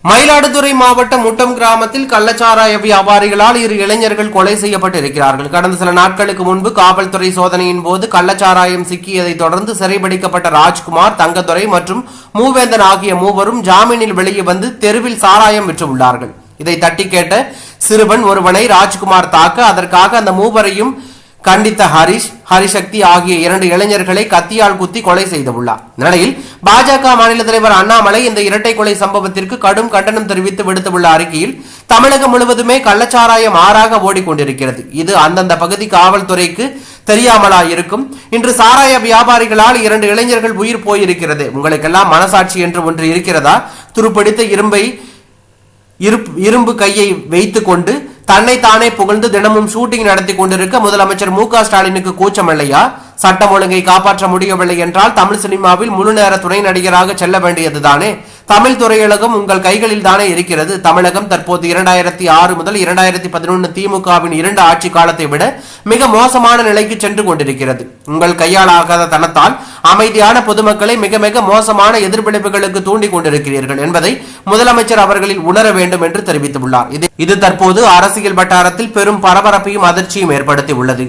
மயிலாடுதுறை மாவட்டம் முட்டம் கிராமத்தில் கள்ளச்சாராய வியாபாரிகளால் 2 இளைஞர்கள் கொலை செய்யப்பட்டிருக்கிறார்கள். கடந்த சில நாட்களுக்கு முன்பு காவல்துறை சோதனையின் போது கள்ளச்சாராயம் சிக்கியதை தொடர்ந்து சிறைபிடிக்கப்பட்ட ராஜ்குமார், தங்கதுரை மற்றும் மூவேந்தன் ஆகிய மூவரும் ஜாமீனில் வெளியே வந்து தெருவில் சாராயம் விற்றுள்ளார்கள். இதை தட்டி கேட்ட சிறுவன் ஒருவனை ராஜ்குமார் தாக்க, அதற்காக அந்த மூவரையும் கண்டித்த ஹரிசக்தி ஆகிய 2 இளைஞர்களை கத்தியால் குத்தி கொலை செய்துள்ளார். நிலையில் பாஜக மாநில தலைவர் அண்ணாமலை இந்த இரட்டை கொலை சம்பவத்திற்கு கடும் கண்டனம் தெரிவித்து விடுத்துள்ள அறிக்கையில், தமிழகம் முழுவதுமே கள்ளச்சாராயம் ஆறாக ஓடிக்கொண்டிருக்கிறது. இது அந்தந்த பகுதி காவல்துறைக்கு தெரியாமலா இருக்கும். இன்று சாராய வியாபாரிகளால் 2 இளைஞர்கள் உயிர் போயிருக்கிறது. உங்களுக்கெல்லாம் மனசாட்சி என்று ஒன்று இருக்கிறதா? துருப்பிடித்த இரும்பு கையை வைத்துக் கொண்டு தன்னை தானே புகழ்ந்து தினமும் ஷூட்டிங் நடத்தி கொண்டிருக்க முதலமைச்சர் மு.க.ஸ்டாலினுக்கு கூச்சமில்லையா? சட்டம் ஒழுங்கை காப்பாற்ற முடியவில்லை என்றால் தமிழ் சினிமாவில் முழு நேர துணை நடிகராக செல்ல வேண்டியதுதானே? தமிழ் திரையுலகம் உங்கள் கைகளில் தானே இருக்கிறது. தமிழகம் தற்போது 2006 முதல் 2011 திமுகவின் 2 ஆட்சி காலத்தை விட மிக மோசமான நிலைக்கு சென்று கொண்டிருக்கிறது. உங்கள் கையாளாகாத தனத்தால் அமைதியான பொதுமக்களை மிக மிக மோசமான எதிர்விளைவுகளுக்கு தூண்டிக் கொண்டிருக்கிறீர்கள் என்பதை முதலமைச்சர் அவர்களில் உணர வேண்டும் என்று தெரிவித்துள்ளார். இது தற்போது அரசியல் வட்டாரத்தில் பெரும் பரபரப்பையும் அதிர்ச்சியும் ஏற்படுத்தி உள்ளது.